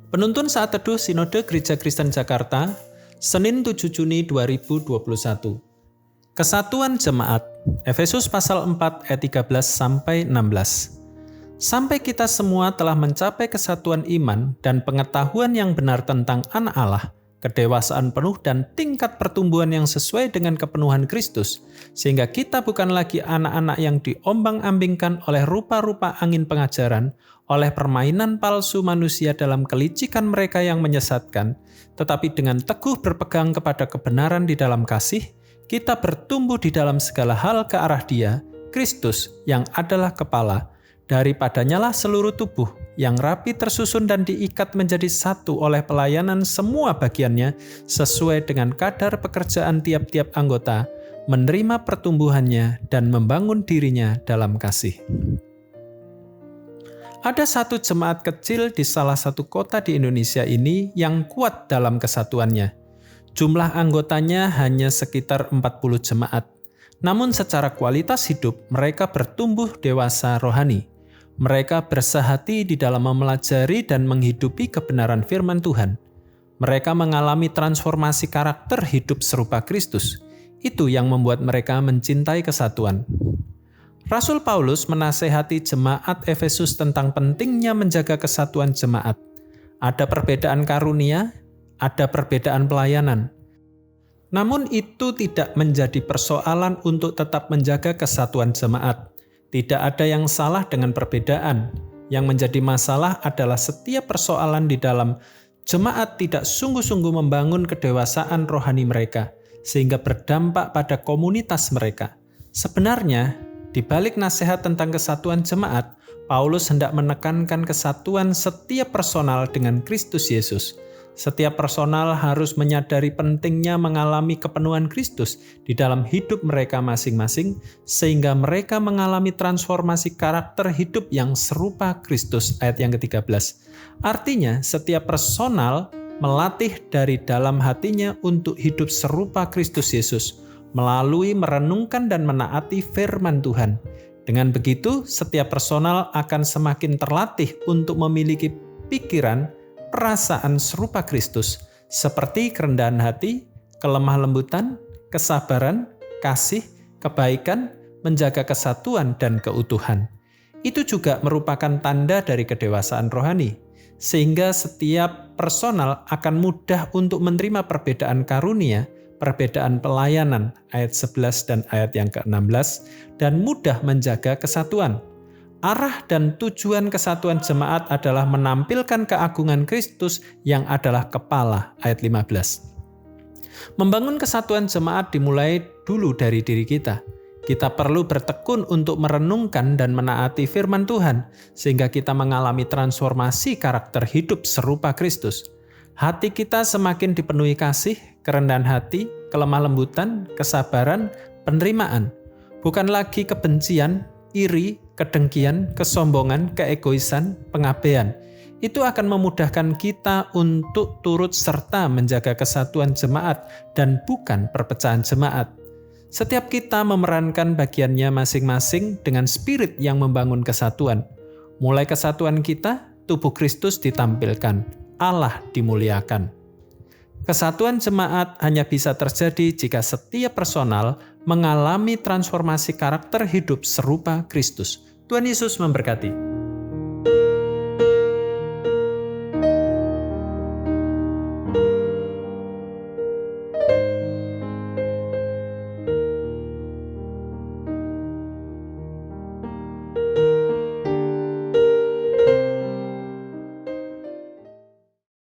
Penuntun Saat Teduh Sinode Gereja Kristen Jakarta, Senin 7 Juni 2021. Kesatuan Jemaat, Efesus pasal 4 ayat 13-16. Sampai kita semua telah mencapai kesatuan iman dan pengetahuan yang benar tentang anak Allah, kedewasaan penuh dan tingkat pertumbuhan yang sesuai dengan kepenuhan Kristus, sehingga kita bukan lagi anak-anak yang diombang-ambingkan oleh rupa-rupa angin pengajaran, oleh permainan palsu manusia dalam kelicikan mereka yang menyesatkan, tetapi dengan teguh berpegang kepada kebenaran di dalam kasih, kita bertumbuh di dalam segala hal ke arah Dia, Kristus, yang adalah kepala. Daripadanya lah seluruh tubuh yang rapi tersusun dan diikat menjadi satu oleh pelayanan semua bagiannya sesuai dengan kadar pekerjaan tiap-tiap anggota, menerima pertumbuhannya dan membangun dirinya dalam kasih. Ada satu jemaat kecil di salah satu kota di Indonesia ini yang kuat dalam kesatuannya. Jumlah anggotanya hanya sekitar 40 jemaat. Namun secara kualitas hidup mereka bertumbuh dewasa rohani. Mereka bersehati di dalam mempelajari dan menghidupi kebenaran firman Tuhan. Mereka mengalami transformasi karakter hidup serupa Kristus. Itu yang membuat mereka mencintai kesatuan. Rasul Paulus menasehati jemaat Efesus tentang pentingnya menjaga kesatuan jemaat. Ada perbedaan karunia, ada perbedaan pelayanan. Namun itu tidak menjadi persoalan untuk tetap menjaga kesatuan jemaat. Tidak ada yang salah dengan perbedaan. Yang menjadi masalah adalah setiap persoalan di dalam jemaat tidak sungguh-sungguh membangun kedewasaan rohani mereka, sehingga berdampak pada komunitas mereka. Sebenarnya, di balik nasihat tentang kesatuan jemaat, Paulus hendak menekankan kesatuan setiap personal dengan Kristus Yesus. Setiap personal harus menyadari pentingnya mengalami kepenuhan Kristus di dalam hidup mereka masing-masing, sehingga mereka mengalami transformasi karakter hidup yang serupa Kristus, ayat yang ke-13. Artinya, setiap personal melatih dari dalam hatinya untuk hidup serupa Kristus Yesus, melalui merenungkan dan menaati firman Tuhan. Dengan begitu, setiap personal akan semakin terlatih untuk memiliki pikiran, perasaan serupa Kristus, seperti kerendahan hati, kelemah lembutan, kesabaran, kasih, kebaikan, menjaga kesatuan dan keutuhan. Itu juga merupakan tanda dari kedewasaan rohani, sehingga setiap personal akan mudah untuk menerima perbedaan karunia, perbedaan pelayanan, ayat 11 dan ayat yang ke-16, dan mudah menjaga kesatuan. Arah dan tujuan kesatuan jemaat adalah menampilkan keagungan Kristus yang adalah kepala, ayat 15. Membangun kesatuan jemaat dimulai dulu dari diri kita. Kita perlu bertekun untuk merenungkan dan menaati firman Tuhan, sehingga kita mengalami transformasi karakter hidup serupa Kristus. Hati kita semakin dipenuhi kasih, kerendahan hati, kelemah lembutan, kesabaran, penerimaan. Bukan lagi kebencian, iri, kedengkian, kesombongan, keegoisan, pengabaian. Itu akan memudahkan kita untuk turut serta menjaga kesatuan jemaat dan bukan perpecahan jemaat. Setiap kita memerankan bagiannya masing-masing dengan spirit yang membangun kesatuan. Mulai kesatuan kita, tubuh Kristus ditampilkan, Allah dimuliakan. Kesatuan jemaat hanya bisa terjadi jika setiap personal mengalami transformasi karakter hidup serupa Kristus. Tuhan Yesus memberkati.